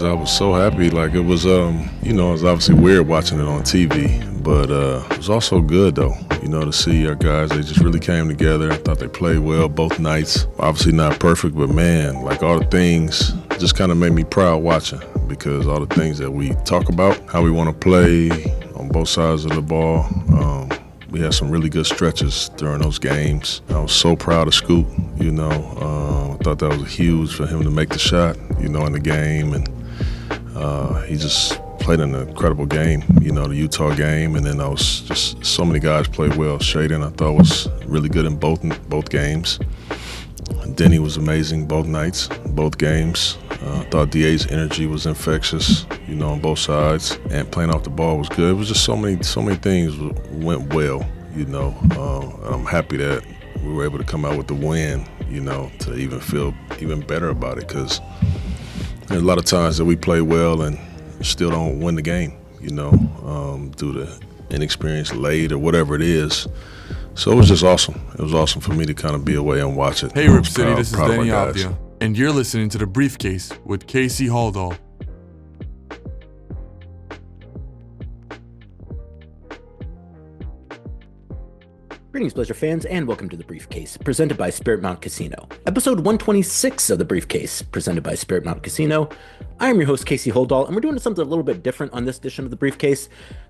was so happy. Like it was, it was obviously weird watching it on TV, but it was also good though. To see our guys, they just really came together. I thought they played well both nights. Obviously not perfect, but man, like all the things just kind of made me proud watching, because all the things that we talk about, how we want to play on both sides of the ball. We had some really good stretches during those games. I was so proud of Scoot, I thought that was huge for him to make the shot, in the game. And he just played an incredible game, the Utah game. And then I was just, so many guys played well. Shaedon, I thought, was really good in both games. Deni was amazing both nights, both games. I thought DA's energy was infectious, on both sides, and playing off the ball was good. It was just so many things went well, I'm happy that we were able to come out with the win, to even feel even better about it, because there's a lot of times that we play well and still don't win the game, due to inexperience late or whatever it is. So it was just awesome. It was awesome for me to kind of be away and watch it. Hey Rip City, this is Deni Avdija, and you're listening to The Briefcase with Casey Holdahl. Greetings, Blazer fans, and welcome to The Briefcase, presented by Spirit Mount Casino. Episode 126 of The Briefcase, presented by Spirit Mount Casino. I am your host, Casey Holdahl, and we're doing something a little bit different on this edition of The Briefcase.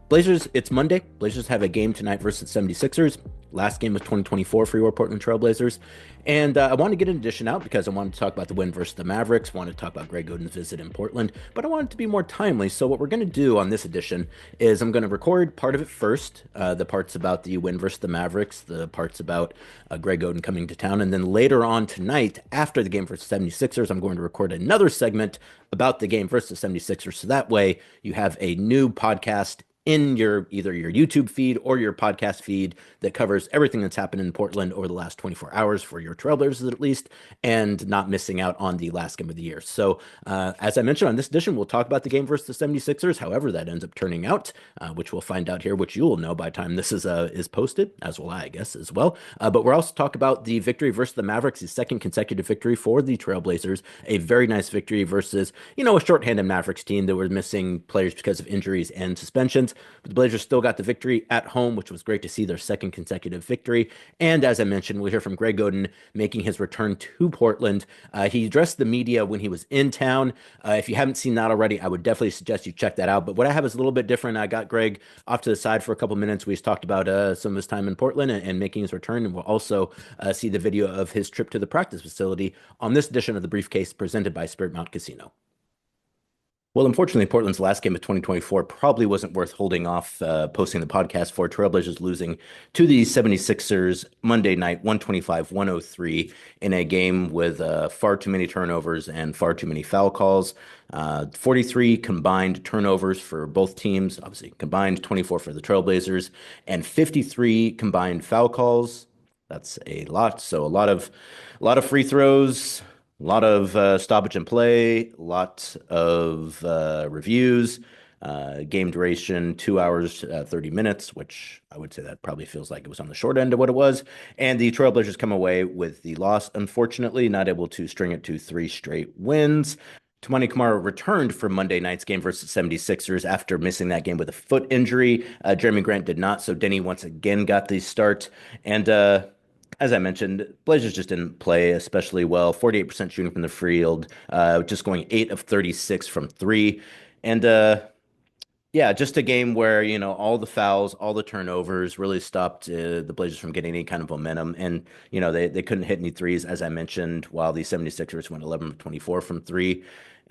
Blazers, it's Monday. Blazers have a game tonight versus 76ers. Last game of 2024 for your Portland Trail Blazers. And I wanted to get an edition out because I wanted to talk about the win versus the Mavericks, wanted to talk about Greg Oden's visit in Portland, but I wanted it to be more timely. So what we're going to do on this edition is I'm going to record part of it first, the parts about the win versus the Mavericks, the parts about Greg Oden coming to town, and then later on tonight, after the game versus 76ers, I'm going to record another segment about the game versus 76ers. So that way you have a new podcast in either your YouTube feed or your podcast feed that covers everything that's happened in Portland over the last 24 hours for your Trailblazers at least, and not missing out on the last game of the year. So as I mentioned on this edition, we'll talk about the game versus the 76ers, however that ends up turning out, which we'll find out here, which you will know by the time this is posted, as will I guess, as well. But we'll also talk about the victory versus the Mavericks, the second consecutive victory for the Trailblazers, a very nice victory versus, a shorthanded Mavericks team that were missing players because of injuries and suspensions. But the Blazers still got the victory at home, which was great to see, their second consecutive victory. And as I mentioned, we'll hear from Greg Oden making his return to Portland. He addressed the media when he was in town. If you haven't seen that already, I would definitely suggest you check that out. But what I have is a little bit different. I got Greg off to the side for a couple minutes. We just talked about some of his time in Portland and making his return. And we'll also see the video of his trip to the practice facility on this edition of The Briefcase presented by Spirit Mount Casino. Well, unfortunately, Portland's last game of 2024 probably wasn't worth holding off posting the podcast for. Trailblazers losing to the 76ers Monday night, 125-103, in a game with far too many turnovers and far too many foul calls. 43 combined turnovers for both teams, obviously combined 24 for the Trailblazers, and 53 combined foul calls. That's a lot. So a lot of free throws. A lot of stoppage and play, a lot of reviews, game duration, 2 hours, 30 minutes, which I would say that probably feels like it was on the short end of what it was. And the Trailblazers come away with the loss, unfortunately, not able to string it to 3 straight wins. Toumani Camara returned for Monday night's game versus 76ers after missing that game with a foot injury. Jeremy Grant did not, so Deni once again got the start. And as I mentioned, Blazers just didn't play especially well. 48% shooting from the field, just going 8 of 36 from 3. And just a game where, all the fouls, all the turnovers really stopped the Blazers from getting any kind of momentum. And, they couldn't hit any threes, as I mentioned, while the 76ers went 11 of 24 from 3.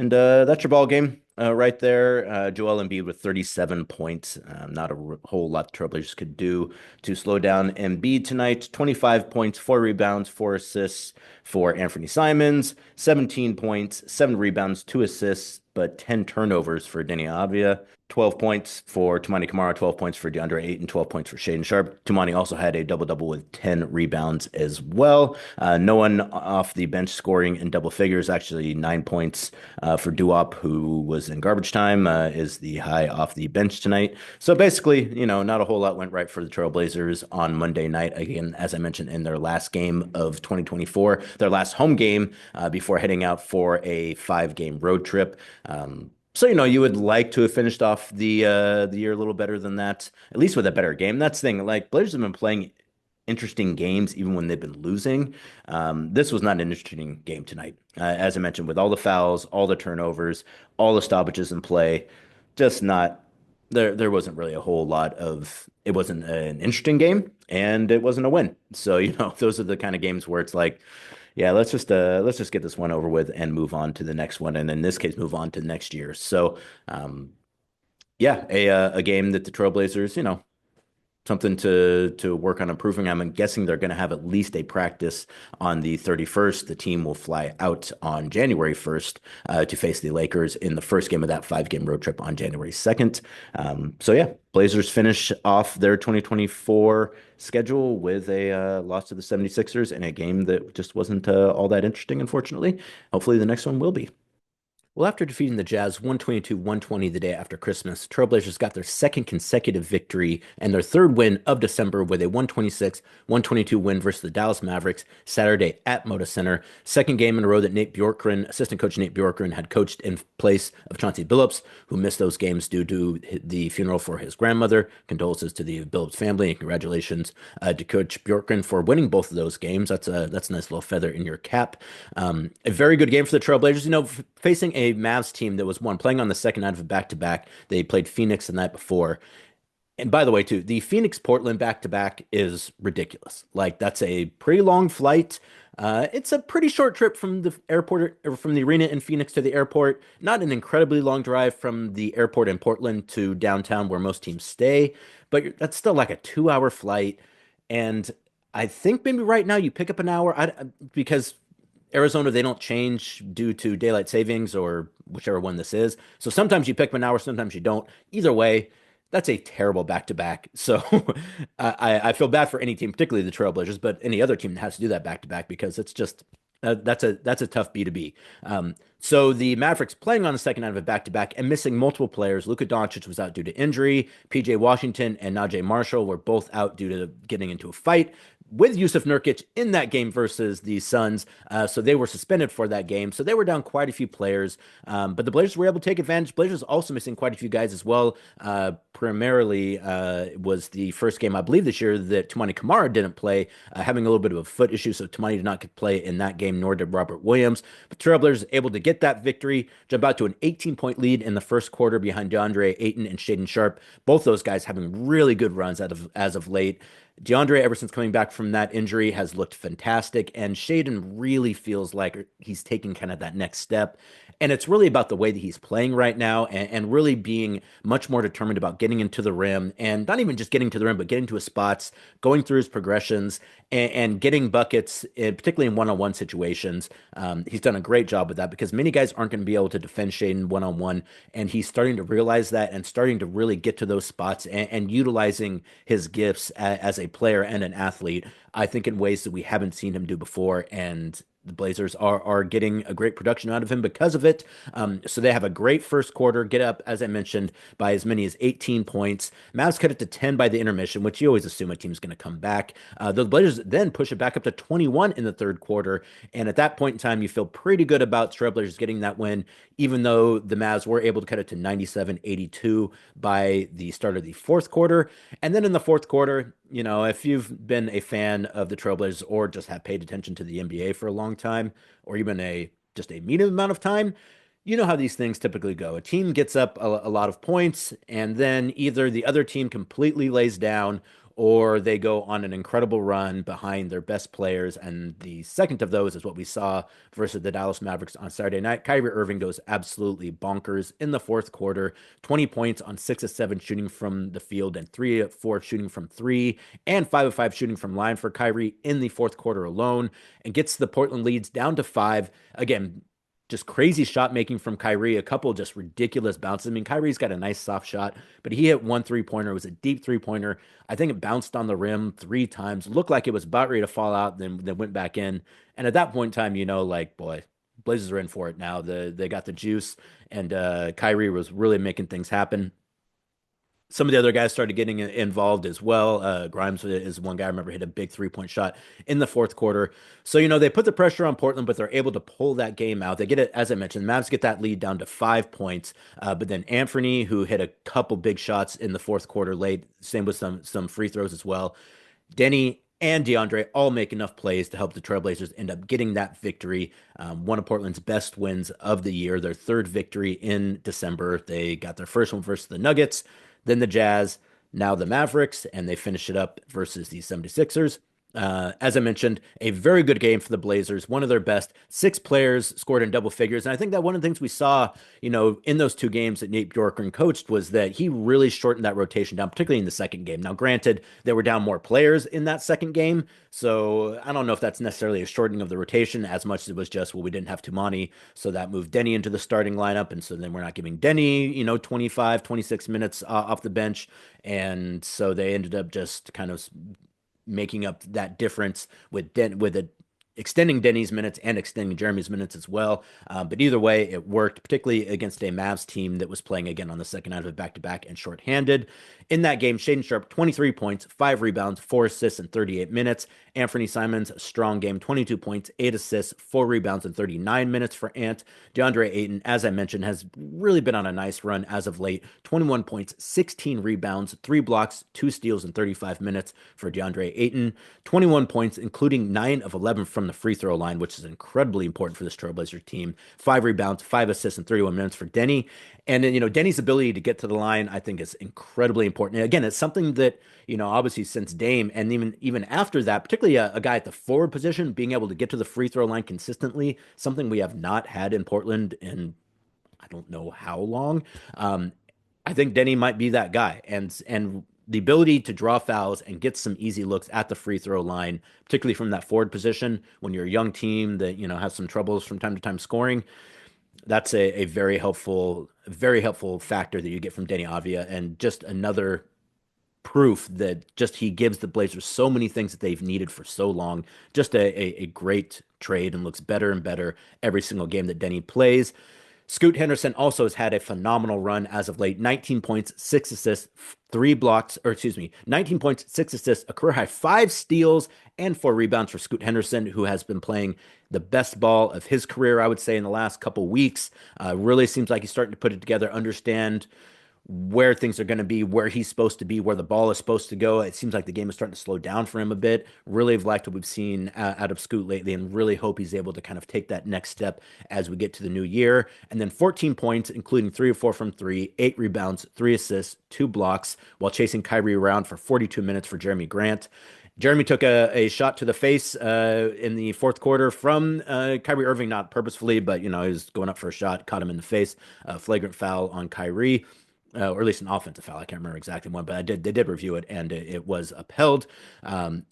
And that's your ball game right there. Joel Embiid with 37 points. Not a whole lot the Trailblazers could do to slow down Embiid tonight. 25 points, 4 rebounds, 4 assists for Anthony Simons. 17 points, 7 rebounds, 2 assists, but 10 turnovers for Deni Avdija. 12 points for Toumani Camara, 12 points for DeAndre Ayton, 12 points for Shaedon Sharpe. Toumani also had a double-double with 10 rebounds as well. No one off the bench scoring in double figures, actually 9 points for Duop, who was in garbage time, is the high off the bench tonight. So basically, not a whole lot went right for the Trailblazers on Monday night. Again, as I mentioned, in their last game of 2024, their last home game before heading out for a 5-game road trip. So you would like to have finished off the year a little better than that, at least with a better game. That's the thing. Like Blazers have been playing interesting games even when they've been losing. This was not an interesting game tonight, as I mentioned, with all the fouls, all the turnovers, all the stoppages in play. Just not there. There wasn't really a whole lot of. It wasn't an interesting game, and it wasn't a win. So those are the kind of games where it's like, yeah, let's just get this one over with and move on to the next one, and in this case, move on to next year. So, yeah, a game that the Trailblazers, something to work on improving. I'm guessing they're going to have at least a practice on the 31st. The team will fly out on January 1st to face the Lakers in the first game of that 5-game road trip on January 2nd. So yeah, Blazers finish off their 2024 schedule with a loss to the 76ers in a game that just wasn't all that interesting, unfortunately. Hopefully the next one will be. Well, after defeating the Jazz 122-120 the day after Christmas, Trailblazers got their second consecutive victory and their third win of December with a 126-122 win versus the Dallas Mavericks Saturday at Moda Center. Second game in a row that assistant coach Nate Bjorkgren, had coached in place of Chauncey Billups, who missed those games due to the funeral for his grandmother. Condolences to the Billups family and congratulations to Coach Bjorkgren for winning both of those games. That's a nice little feather in your cap. A very good game for the Trailblazers. Facing a Mavs team that was playing on the second night of a back-to-back. They played Phoenix the night before. And by the way, too, the Phoenix Portland back-to-back is ridiculous. Like, that's a pretty long flight. It's a pretty short trip from the airport or from the arena in Phoenix to the airport. Not an incredibly long drive from the airport in Portland to downtown where most teams stay, but that's still like a 2-hour flight. And I think maybe right now you pick up an hour because Arizona, they don't change due to daylight savings or whichever one this is. So sometimes you pick an hour, sometimes you don't. Either way, that's a terrible back to back. So I feel bad for any team, particularly the Trailblazers, but any other team that has to do that back to back because it's just that's a tough B to B. So the Mavericks playing on the second night of a back to back and missing multiple players. Luka Doncic was out due to injury. PJ Washington and Najee Marshall were both out due to getting into a fight with Yusuf Nurkic in that game versus the Suns. So they were suspended for that game. So they were down quite a few players. But the Blazers were able to take advantage. Blazers also missing quite a few guys as well. Primarily was the first game, I believe, this year that Toumani Camara didn't play, having a little bit of a foot issue. So Toumani did not play in that game, nor did Robert Williams. But Trailblazers able to get that victory, jump out to an 18-point lead in the first quarter behind DeAndre Ayton and Shaedon Sharpe. Both those guys having really good runs as of late. DeAndre, ever since coming back from that injury, has looked fantastic, and Shaedon really feels like he's taking kind of that next step. And it's really about the way that he's playing right now and really being much more determined about getting into the rim and not even just getting to the rim, but getting to his spots, going through his progressions and getting buckets, particularly in one-on-one situations. He's done a great job with that because many guys aren't going to be able to defend Shaedon one-on-one, and he's starting to realize that and starting to really get to those spots and utilizing his gifts as a player and an athlete, I think in ways that we haven't seen him do before. And the Blazers are getting a great production out of him because of it. So they have a great first quarter, get up, as I mentioned, by as many as 18 points. Mavs cut it to 10 by the intermission, which you always assume a team's going to come back. The Blazers then push it back up to 21 in the third quarter. And at that point in time, you feel pretty good about Trailblazers getting that win, even though the Mavs were able to cut it to 97-82 by the start of the fourth quarter. And then in the fourth quarter, if you've been a fan of the Trailblazers or just have paid attention to the NBA for a long time, or even just a medium amount of time, you know how these things typically go. A team gets up a lot of points, and then either the other team completely lays down or they go on an incredible run behind their best players. And the second of those is what we saw versus the Dallas Mavericks on Saturday night. Kyrie Irving goes absolutely bonkers in the fourth quarter, 20 points on 6 of 7 shooting from the field and 3 of 4 shooting from 3 and 5 of 5 shooting from line for Kyrie in the fourth quarter alone, and gets the Portland leads down to 5. Again, just crazy shot making from Kyrie, a couple just ridiculous bounces. I mean, Kyrie's got a nice soft shot, but he hit one 3-pointer. It was a deep 3-pointer. I think it bounced on the rim 3 times, looked like it was about ready to fall out, then went back in. And at that point in time, boy, Blazers are in for it now. They got the juice, and Kyrie was really making things happen. Some of the other guys started getting involved as well. Grimes is one guy I remember hit a big 3-point shot in the fourth quarter. So, they put the pressure on Portland, but they're able to pull that game out. They get it, as I mentioned, the Mavs get that lead down to 5 points. But then Anthony, who hit a couple big shots in the fourth quarter late, same with some free throws as well. Deni and DeAndre all make enough plays to help the Trailblazers end up getting that victory. One of Portland's best wins of the year, their third victory in December. They got their first one versus the Nuggets, then the Jazz, now the Mavericks, and they finish it up versus the 76ers. As I mentioned, a very good game for the Blazers, one of their best. 6 players scored in double figures. And I think that one of the things we saw, in those 2 games that Nate Bjorkgren coached was that he really shortened that rotation down, particularly in the second game. Now, granted, there were down more players in that second game. So I don't know if that's necessarily a shortening of the rotation as much as it was just, well, we didn't have Tumani. So that moved Deni into the starting lineup. And so then we're not giving Deni, 25, 26 minutes off the bench. And so they ended up just kind of making up that difference with extending Deni's minutes and extending Jeremy's minutes as well. But either way, it worked, particularly against a Mavs team that was playing again on the second night of a back-to-back and shorthanded. In that game, Shaedon Sharpe, 23 points, 5 rebounds, 4 assists in 38 minutes. Anthony Simons, a strong game, 22 points, 8 assists, 4 rebounds in 39 minutes for Ant. DeAndre Ayton, as I mentioned, has really been on a nice run as of late. 21 points, 16 rebounds, 3 blocks, 2 steals in 35 minutes for DeAndre Ayton. 21 points, including 9 of 11 from the free throw line, which is incredibly important for this Trailblazer team. 5 rebounds, 5 assists in 31 minutes for Deni. And then, Deni's ability to get to the line, I think, is incredibly important. And again, it's something that, obviously since Dame and even after that, particularly a guy at the forward position, being able to get to the free throw line consistently, something we have not had in Portland in I don't know how long. I think Deni might be that guy. And the ability to draw fouls and get some easy looks at the free throw line, particularly from that forward position when you're a young team that, has some troubles from time to time scoring. That's a very helpful factor that you get from Deni Avdija, and just another proof that just he gives the Blazers so many things that they've needed for so long. Just a great trade, and looks better and better every single game that Deni plays. Scoot Henderson also has had a phenomenal run as of late. 19 points, 6 assists, 19 points, 6 assists, a career high 5 steals and 4 rebounds for Scoot Henderson, who has been playing the best ball of his career, I would say, in the last couple weeks. Really seems like he's starting to put it together, understand where things are going to be, where he's supposed to be, where the ball is supposed to go. It seems like the game is starting to slow down for him a bit. Really have liked what we've seen out of Scoot lately, and really hope he's able to kind of take that next step as we get to the new year. And then 14 points, including 3 of 4 from 3, 8 rebounds, 3 assists, 2 blocks, while chasing Kyrie around for 42 minutes for Jeremy Grant. Jeremy took a shot to the face in the fourth quarter from Kyrie Irving, not purposefully, but, he was going up for a shot, caught him in the face, flagrant foul on Kyrie. Or at least an offensive foul. I can't remember exactly one, but they did review it, and it was upheld.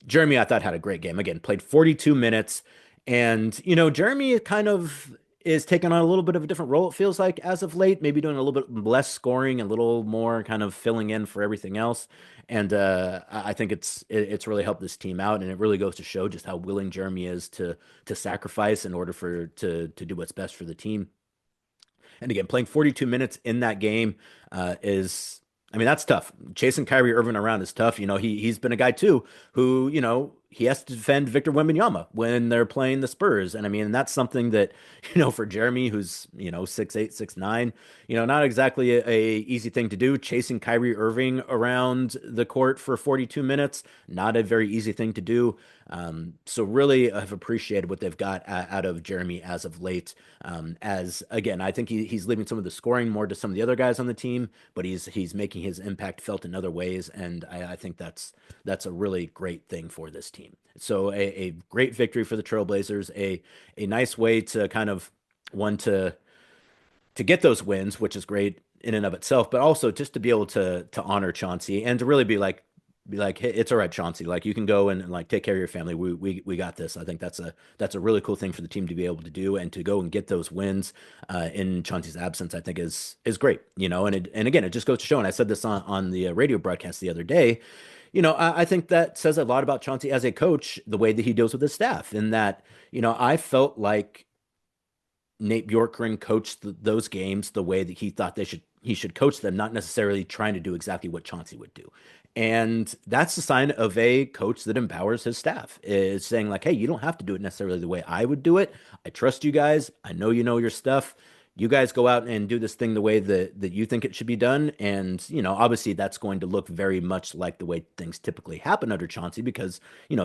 Jeremy, I thought, had a great game. Again, played 42 minutes. And, Jeremy kind of is taking on a little bit of a different role, it feels like, as of late, maybe doing a little bit less scoring, a little more kind of filling in for everything else. And I think it's really helped this team out, and it really goes to show just how willing Jeremy is to sacrifice in order to do what's best for the team. And again, playing 42 minutes in that game that's tough. Chasing Kyrie Irving around is tough. He's been a guy too who, he has to defend Victor Wembanyama when they're playing the Spurs. And that's something that, for Jeremy, who's, 6'8", 6'9", not exactly a easy thing to do. Chasing Kyrie Irving around the court for 42 minutes, not a very easy thing to do. So really have appreciated what they've got out of Jeremy as of late. As again, I think he's leaving some of the scoring more to some of the other guys on the team, but he's making his impact felt in other ways. And I think that's a really great thing for this team. So a great victory for the Trailblazers, a nice way to kind of to get those wins, which is great in and of itself, but also just to be able to honor Chauncey and to really be like, hey, it's all right, Chauncey. Like, you can go and like take care of your family. We got this. I think that's a really cool thing for the team to be able to do, and to go and get those wins in Chauncey's absence, I think is great. And again, it just goes to show. And I said this on the radio broadcast the other day. I think that says a lot about Chauncey as a coach, the way that he deals with his staff, in that, I felt like Nate Bjorkgren coached those games the way that he thought he should coach them, not necessarily trying to do exactly what Chauncey would do. And that's the sign of a coach that empowers his staff, is saying like, hey, you don't have to do it necessarily the way I would do it. I trust you guys. I know you know your stuff. You guys go out and do this thing the way that you think it should be done. And, obviously that's going to look very much like the way things typically happen under Chauncey because,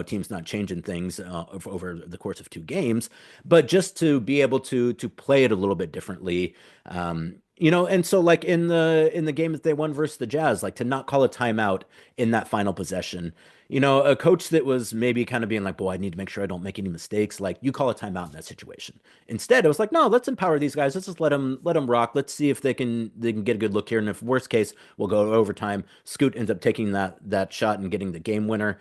team's not changing things over the course of two games, but just to be able to play it a little bit differently. And so like in the game that they won versus the Jazz, like to not call a timeout in that final possession, a coach that was maybe kind of being like, boy, I need to make sure I don't make any mistakes. Like you call a timeout in that situation. Instead, it was like, no, let's empower these guys. Let's just let them rock. Let's see if they can get a good look here. And if worst case, we'll go to overtime. Scoot ends up taking that shot and getting the game winner.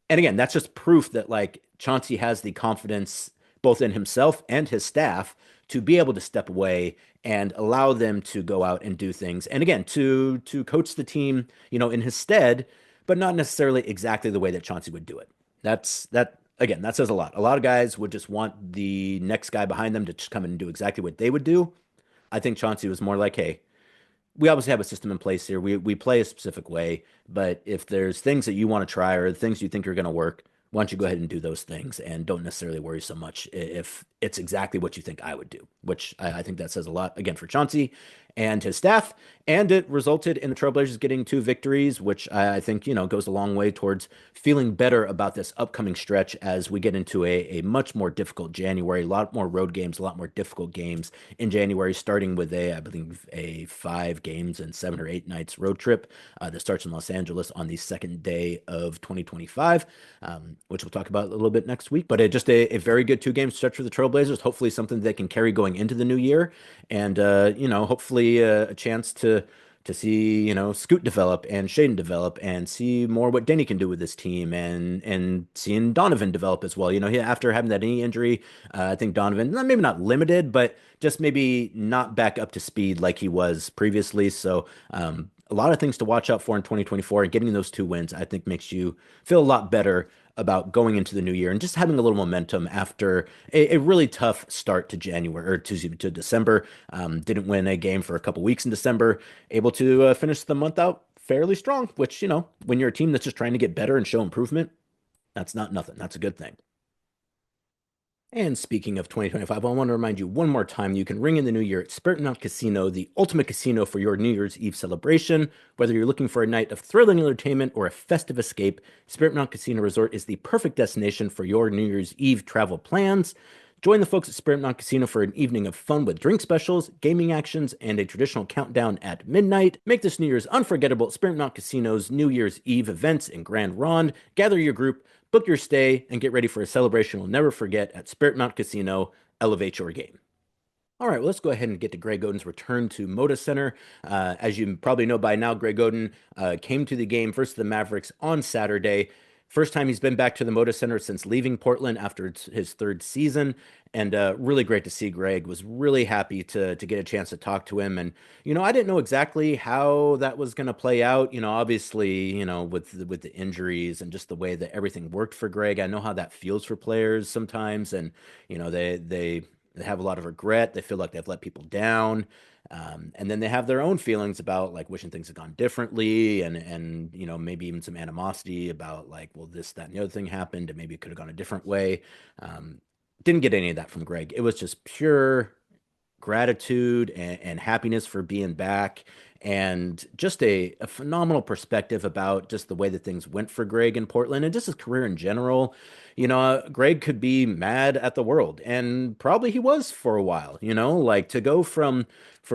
And again, that's just proof that like Chauncey has the confidence both in himself and his staff to be able to step away and allow them to go out and do things. And again, to coach the team, in his stead, but not necessarily exactly the way that Chauncey would do it. That again, that says a lot. A lot of guys would just want the next guy behind them to just come in and do exactly what they would do. I think Chauncey was more like, hey, we obviously have a system in place here. We play a specific way, but if there's things that you want to try or things you think are going to work, why don't you go ahead and do those things and don't necessarily worry so much if it's exactly what you think I would do, which I think that says a lot again for Chauncey and his staff. And it resulted in the Trailblazers getting two victories, which I think, goes a long way towards feeling better about this upcoming stretch as we get into a much more difficult January, a lot more road games, a lot more difficult games in January, starting with I believe, a 5 games and 7 or 8 nights road trip that starts in Los Angeles on the second day of 2025, which we'll talk about a little bit next week. But just a very good 2 game stretch for the Trailblazers. Hopefully something they can carry going into the new year. And, hopefully a chance to see, Scoot develop and Shaedon develop and see more what Deni can do with this team and seeing Donovan develop as well. After having that knee injury, I think Donovan, maybe not limited, but just maybe not back up to speed like he was previously. So, a lot of things to watch out for in 2024 and getting those 2 wins, I think makes you feel a lot better about going into the new year and just having a little momentum after a really tough start to January or to December. Didn't win a game for a couple weeks in December, able to finish the month out fairly strong, which, when you're a team that's just trying to get better and show improvement, that's not nothing. That's a good thing. And speaking of 2025, I want to remind you one more time you can ring in the new year at Spirit Mountain Casino, the ultimate casino for your New Year's Eve celebration. Whether you're looking for a night of thrilling entertainment or a festive escape, Spirit Mountain Casino Resort is the perfect destination for your New Year's Eve travel plans. Join the folks at Spirit Mountain Casino for an evening of fun with drink specials, gaming actions, and a traditional countdown at midnight. Make this New Year's unforgettable at Spirit Mountain Casino's New Year's Eve events in Grand Ronde. Gather your group, book your stay, and get ready for a celebration you'll never forget at Spirit Mountain Casino. Elevate your game. All right, well, let's go ahead and get to Greg Oden's return to Moda Center. As you probably know by now, Greg Oden came to the game versus the Mavericks on Saturday. First time he's been back to the Moda Center since leaving Portland after his 3rd season. And really great to see Greg. Was really happy to get a chance to talk to him. And, I didn't know exactly how that was going to play out. Obviously, with the injuries and just the way that everything worked for Greg. I know how that feels for players sometimes. And, they have a lot of regret. They feel like they've let people down. And then they have their own feelings about like wishing things had gone differently and maybe even some animosity about like, well, this, that, and the other thing happened and maybe it could have gone a different way. Didn't get any of that from Greg. It was just pure gratitude and happiness for being back and just a phenomenal perspective about just the way that things went for Greg in Portland and just his career in general. Greg could be mad at the world and probably he was for a while, like to go from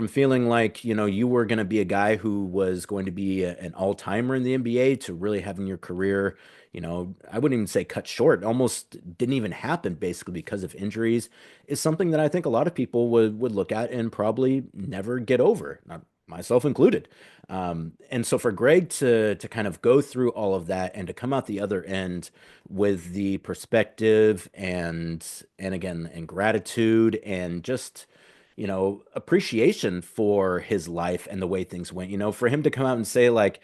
feeling like, you were going to be a guy who was going to be an all-timer in the NBA to really having your career, I wouldn't even say cut short, almost didn't even happen basically because of injuries, is something that I think a lot of people would look at and probably never get over, not myself included. And so for Greg to kind of go through all of that and to come out the other end with the perspective and again, and gratitude and just, appreciation for his life and the way things went, for him to come out and say like,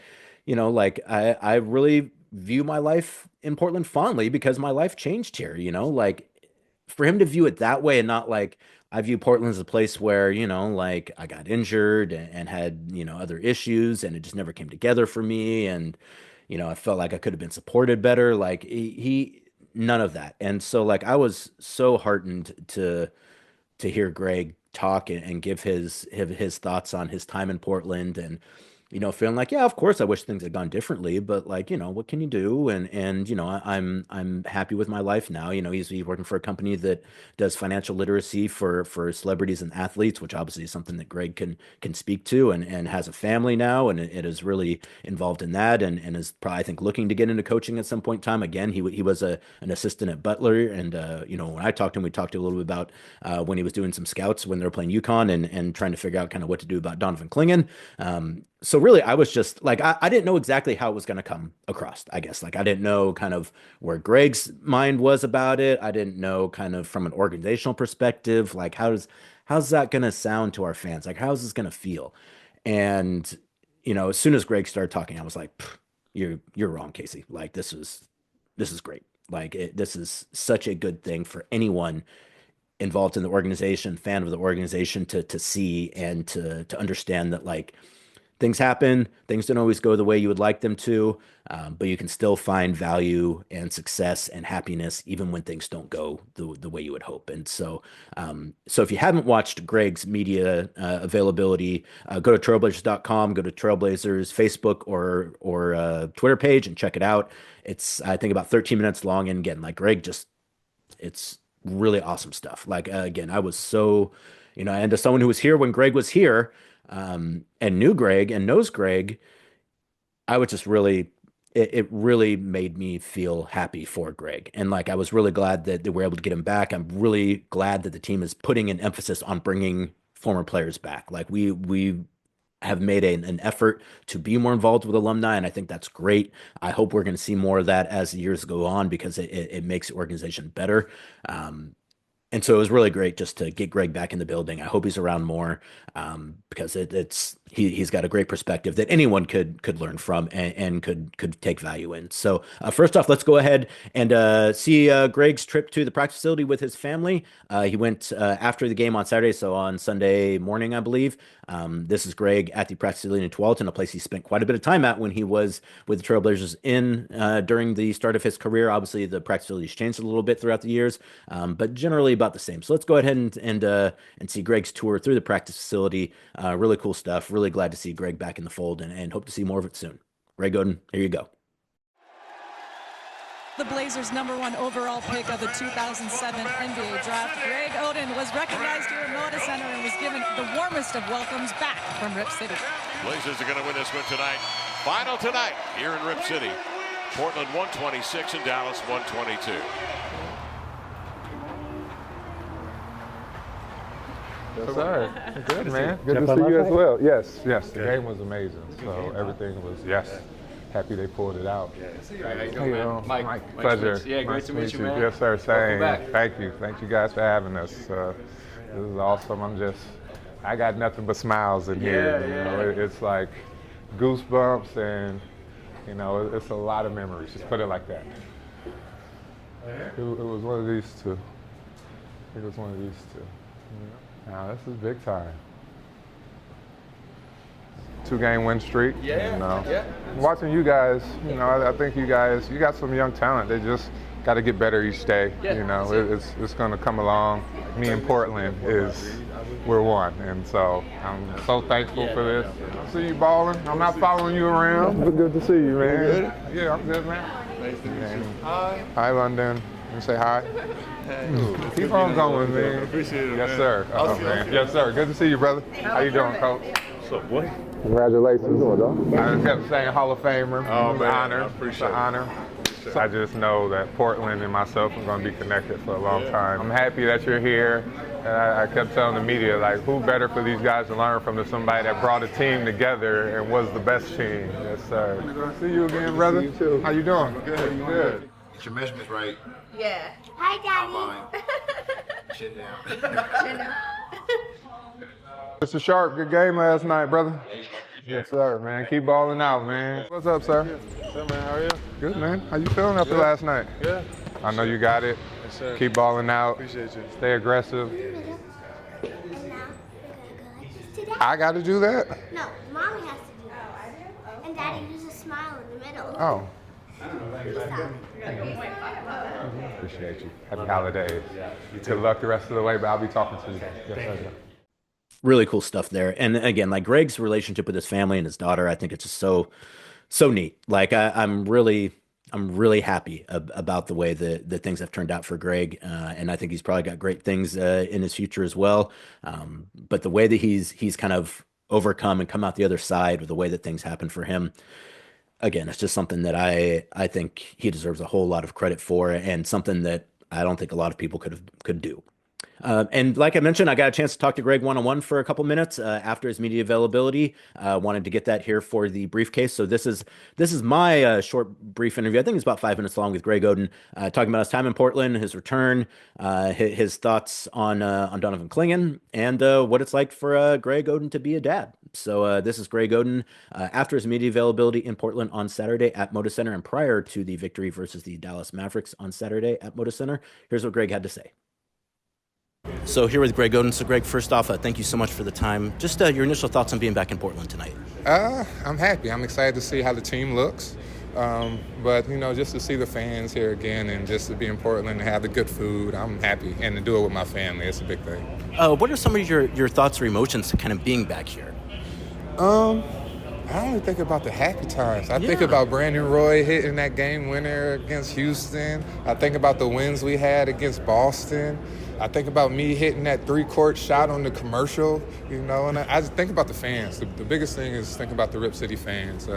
I really view my life in Portland fondly because my life changed here, like for him to view it that way and not like I view Portland as a place where, like I got injured and had, other issues and it just never came together for me. And, I felt like I could have been supported better. Like none of that. And so like I was so heartened to hear Greg talk and give his thoughts on his time in Portland and feeling like, yeah, of course I wish things had gone differently, but like, what can you do? And I'm happy with my life now. He's working for a company that does financial literacy for celebrities and athletes, which obviously is something that Greg can speak to and has a family now and it is really involved in that and is probably, I think, looking to get into coaching at some point in time. Again, he was an assistant at Butler and when I talked to him, we talked a little bit about when he was doing some scouts when they were playing UConn and trying to figure out kind of what to do about Donovan Clingan. So really, I was just like, I didn't know exactly how it was going to come across, I guess. Like, I didn't know kind of where Greg's mind was about it. I didn't know kind of from an organizational perspective, like, how's that going to sound to our fans? Like, how's this going to feel? And, as soon as Greg started talking, I was like, you're wrong, Casey. Like, this is great. Like, this is such a good thing for anyone involved in the organization, fan of the organization to see and to understand that, like, things happen. Things don't always go the way you would like them to, but you can still find value and success and happiness even when things don't go the way you would hope. And so if you haven't watched Greg's media availability, go to trailblazers.com, go to Trailblazers Facebook or Twitter page and check it out. It's, I think, about 13 minutes long. And again, like Greg it's really awesome stuff. Like, again, I was so, and as someone who was here when Greg was here, and knew Greg and knows Greg, I was just really, it really made me feel happy for Greg. And like, I was really glad that we're able to get him back. I'm really glad that the team is putting an emphasis on bringing former players back. Like we have made an effort to be more involved with alumni, and I think that's great. I hope we're going to see more of that as the years go on because it makes the organization better. And so it was really great just to get Greg back in the building. I hope he's around more because he's got a great perspective that anyone could learn from and could take value in. So first off, let's go ahead and see Greg's trip to the practice facility with his family. He went after the game on Saturday, so on Sunday morning, I believe. This is Greg at the practice facility in Tualatin, a place he spent quite a bit of time at when he was with the Trailblazers during the start of his career. Obviously, the practice facility's changed a little bit throughout the years, but generally about the same. So let's go ahead and see Greg's tour through the practice facility. Really cool stuff. Really glad to see Greg back in the fold and hope to see more of it soon. Greg Oden, here you go. The Blazers' #1 overall pick of the 2007 NBA draft, Greg Oden, was recognized here at Moda Center and was given the warmest of welcomes back from Rip City. Blazers are going to win this one tonight. Final tonight here in Rip City. Portland 126 and Dallas 122. Yes, sir. Good, man. Good to see you as well. Yes. The game was amazing. So everything was, happy they pulled it out. How you doing, man? Mike. Pleasure. Yeah, great to meet you, man. Yes, sir. Same. Back. Thank you. Thank you guys for having us. This is awesome. I got nothing but smiles in here. Yeah. It's like goosebumps and, it's a lot of memories. Just put it like that. It was one of these two. Now this is big time. 2-game win streak. Watching you guys, I think you got some young talent. They just got to get better each day. It's going to come along. Me and Portland we're one, and so I'm so thankful for this. I see you balling. I'm not following you around, but good to see you, man. Good? Yeah, I'm good, man. Nice to meet you. Hi. Hi, London. You say hi. Keep on going, man. Appreciate it, Yes, man. sir. Man. Yes, sir. Good to see you, brother. How you doing, Coach? What's up, boy? Congratulations. I kept saying Hall of Famer. Oh, man. Honor. I appreciate it's an it. honor. I just know that Portland and myself are going to be connected for a long time. I'm happy that you're here. And I kept telling the media, like, who better for these guys to learn from than somebody that brought a team together and was the best team. Yes, sir. Good to see you again, brother. See you too. How you doing? Good. Good. Get your measurements right. Yeah. Hi, Daddy. Chin down. Mr. Sharpe, good game last night, brother. Yes, sir, man. Keep balling out, man. What's up, sir? Hey, man, how are you? Good, man. How you feeling after last night? Yeah. I know you got it. Yes, sir. Keep balling out. Appreciate you. Stay aggressive. Today? I got to do that? No, Mommy has to do that. And Daddy uses a smile in the middle. Oh. Peace out. Appreciate you. Happy holidays. Good luck the rest of the way, but I'll be talking to you. Yes, sir. Really cool stuff there. And again, like Greg's relationship with his family and his daughter, I think it's just so neat. Like I'm really happy about the way that things have turned out for Greg. And I think he's probably got great things in his future as well. But the way that he's kind of overcome and come out the other side with the way that things happen for him, again, it's just something that I think he deserves a whole lot of credit for, and something that I don't think a lot of people could do. And like I mentioned, I got a chance to talk to Greg one-on-one for a couple minutes after his media availability. Wanted to get that here for the briefcase. So this is my short, brief interview. I think it's about 5 minutes long with Greg Oden, talking about his time in Portland, his return, his thoughts on Donovan Clingan, and what it's like for Greg Oden to be a dad. So this is Greg Oden after his media availability in Portland on Saturday at Moda Center, and prior to the victory versus the Dallas Mavericks on Saturday at Moda Center. Here's what Greg had to say. So here with Greg Oden. So Greg, first off, thank you so much for the time. Just your initial thoughts on being back in Portland tonight. I'm happy. I'm excited to see how the team looks. But, just to see the fans here again and just to be in Portland and have the good food, I'm happy. And to do it with my family, it's a big thing. What are some of your thoughts or emotions to kind of being back here? I only think about the happy times. I think about Brandon Roy hitting that game winner against Houston. I think about the wins we had against Boston. I think about me hitting that 3-court shot on the commercial, and I just think about the fans. The biggest thing is think about the Rip City fans.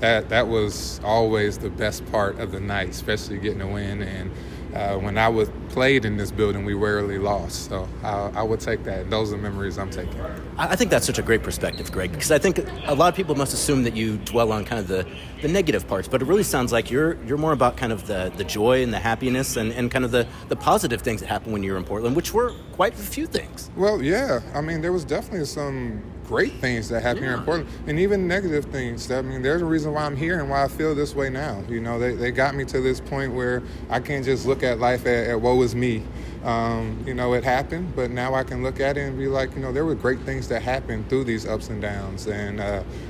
That was always the best part of the night, especially getting a win. And when I played in this building, we rarely lost. So I would take that. Those are the memories I'm taking. I think that's such a great perspective, Greg, because I think a lot of people must assume that you dwell on kind of the negative parts, but it really sounds like you're more about kind of the joy and the happiness and kind of the positive things that happen when you're in Portland, which were quite a few things. Well, yeah. I mean, there was definitely some great things that happen here in Portland, and even negative things. There's a reason why I'm here and why I feel this way now. They got me to this point where I can't just look at life at woe is me. It happened, but now I can look at it and be like, there were great things that happened through these ups and downs, and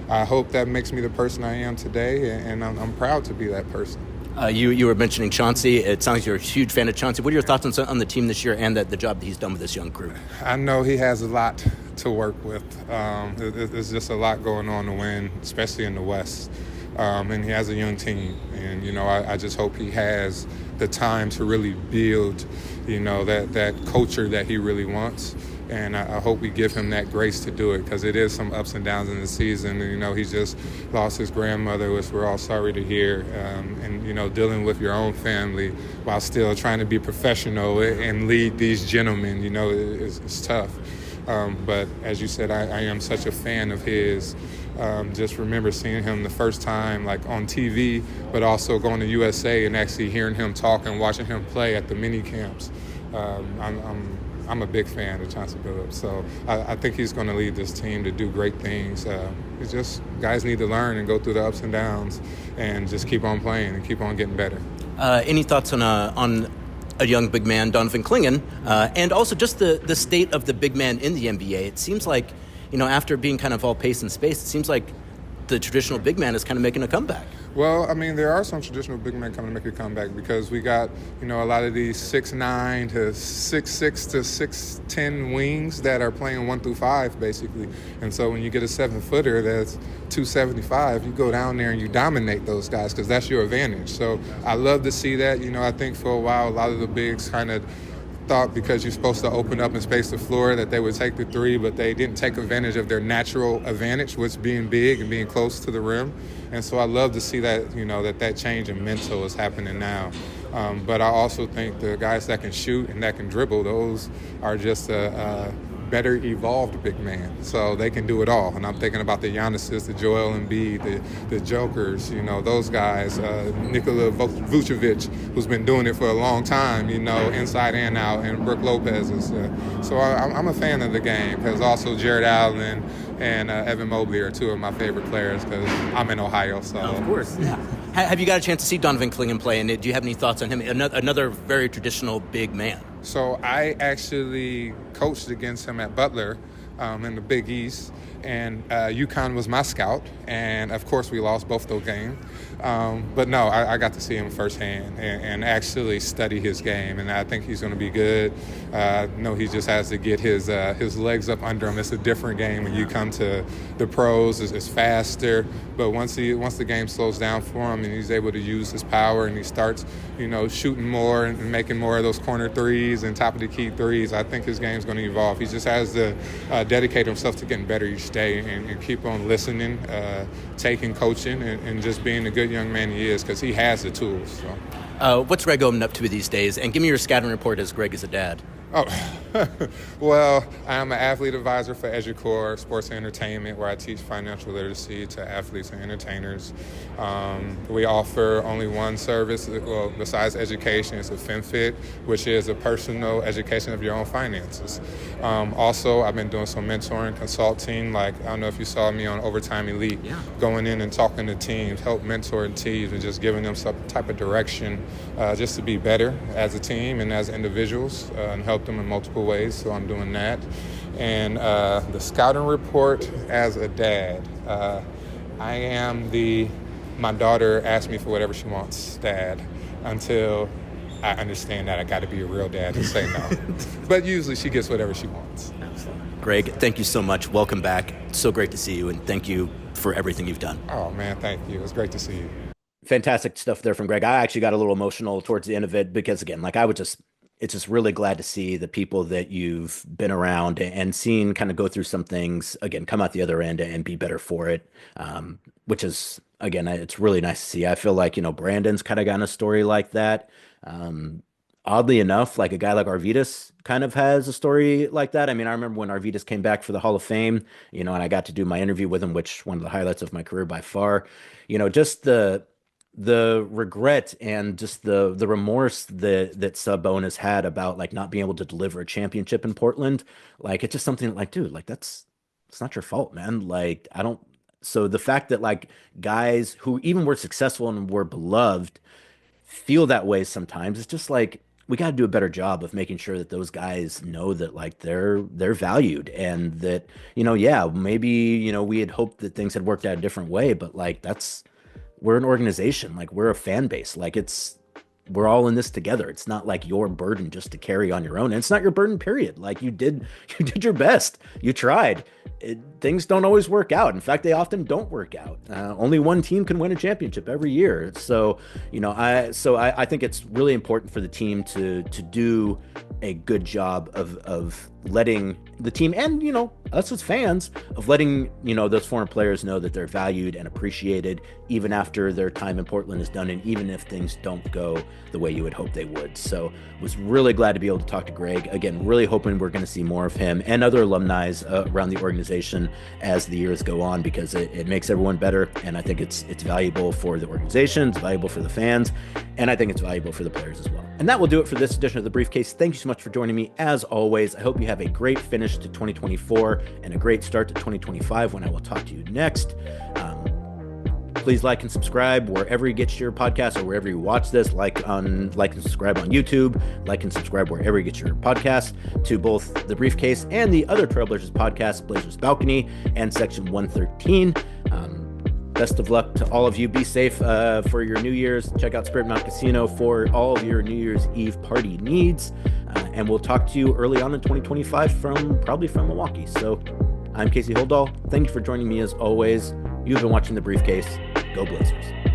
I hope that makes me the person I am today, and I'm proud to be that person. You were mentioning Chauncey. It sounds like you're a huge fan of Chauncey. What are your thoughts on the team this year and the job that he's done with this young crew? I know he has a lot to work with. There's just a lot going on to win, especially in the West. And he has a young team. And, I just hope he has the time to really build, that culture that he really wants. And I hope we give him that grace to do it, because it is some ups and downs in the season. And, he just lost his grandmother, which we're all sorry to hear. And dealing with your own family while still trying to be professional and lead these gentlemen, it's tough. But as you said, I am such a fan of his. Just remember seeing him the first time, like on TV, but also going to USA and actually hearing him talk and watching him play at the mini camps. I'm a big fan of Chauncey Billups, so I think he's going to lead this team to do great things. It's just guys need to learn and go through the ups and downs and just keep on playing and keep on getting better. Any thoughts on a young big man, Donovan Clingan, and also just the state of the big man in the NBA? It seems like, after being kind of all pace and space, it seems like the traditional big man is kind of making a comeback. Well, there are some traditional big men coming to make a comeback, because we got, a lot of these 6'9" to 6'6" to 6'10" wings that are playing 1 through 5, basically. And so when you get a 7-footer that's 275, you go down there and you dominate those guys, because that's your advantage. So I love to see that. I think for a while, a lot of the bigs kind of thought because you're supposed to open up and space the floor that they would take the three, but they didn't take advantage of their natural advantage, which being big and being close to the rim. And so I love to see that, that change in mental is happening now. But I also think the guys that can shoot and that can dribble, those are just a better evolved big man. So they can do it all. And I'm thinking about the Giannis's, the Joel Embiid, the Jokers, those guys, Nikola Vucevic, who's been doing it for a long time, inside and out, and Brook Lopez. So I'm a fan of the game, because also Jared Allen and Evan Mobley are two of my favorite players, because I'm in Ohio. So of course, yeah. Have you got a chance to see Donovan Clingan play, and do you have any thoughts on him? Another very traditional big man. So I actually coached against him at Butler in the Big East, and UConn was my scout, and of course we lost both those games. But no, I got to see him firsthand and actually study his game, and I think he's going to be good. No, he just has to get his legs up under him. It's a different game when you come to the pros. It's faster, but once the game slows down for him and he's able to use his power and he starts, shooting more and making more of those corner threes and top of the key threes, I think his game's going to evolve. He just has to dedicate himself to getting better each day and keep on listening, taking coaching, and just being the good young man he is, because he has the tools. So. What's Greg Oden up to these days? And give me your scouting report as Greg is a dad. Oh, well, I'm an athlete advisor for EduCore Sports and Entertainment, where I teach financial literacy to athletes and entertainers. We offer only one service, well, besides education. It's a FinFit, which is a personal education of your own finances. Also, I've been doing some mentoring, consulting. Like, I don't know if you saw me on Overtime Elite, going in and talking to teams, help mentor teams, and just giving them some type of direction just to be better as a team and as individuals, and help them in multiple ways. So I'm doing that. And the scouting report as a dad, I am my daughter asks me for whatever she wants, dad, until I understand that I got to be a real dad to say no. But usually she gets whatever she wants. Greg, thank you so much. Welcome back. So great to see you, and thank you for everything you've done. Oh, man, thank you. It was great to see you. Fantastic stuff there from Greg. I actually got a little emotional towards the end of it because, again, it's just really glad to see the people that you've been around and seen kind of go through some things, again, come out the other end and be better for it, which is, again, it's really nice to see. I feel like, Brandon's kind of gotten a story like that. Oddly enough, like a guy like Arvydas kind of has a story like that. I mean, I remember when Arvydas came back for the Hall of Fame, and I got to do my interview with him, which one of the highlights of my career by far, just the regret and just the remorse that Sabonis had about like not being able to deliver a championship in Portland. Like, it's just something like, dude, like it's not your fault, man. Like, so the fact that like guys who even were successful and were beloved feel that way sometimes, it's just like, we got to do a better job of making sure that those guys know that like they're valued, and that, maybe, we had hoped that things had worked out a different way, but like we're an organization, like we're a fan base, like we're all in this together. It's not like your burden just to carry on your own. And it's not your burden, period. Like you did your best. You tried. Things don't always work out. In fact, they often don't work out. Only one team can win a championship every year. So, I think it's really important for the team to do a good job of letting the team and, us as fans, of letting, those former players know that they're valued and appreciated even after their time in Portland is done, and even if things don't go the way you would hope they would. So was really glad to be able to talk to Greg. Again, really hoping we're going to see more of him and other alumni around the organization as the years go on, because it makes everyone better. And I think it's valuable for the organization, it's valuable for the fans, and I think it's valuable for the players as well. And that will do it for this edition of The Briefcase. Thank you so much for joining me. As always, I hope you have a great finish to 2024 and a great start to 2025 when I will talk to you next. Please like and subscribe wherever you get your podcasts or wherever you watch this. Like and subscribe on YouTube. Like and subscribe wherever you get your podcasts to both The Briefcase and the other Trailblazers podcasts, Blazers Balcony and Section 113. Best of luck to all of you. Be safe for your New Year's. Check out Spirit Mountain Casino for all of your New Year's Eve party needs. And we'll talk to you early on in 2025 probably from Milwaukee. So I'm Casey Holdahl. Thank you for joining me as always. You've been watching The Briefcase. Go Blazers.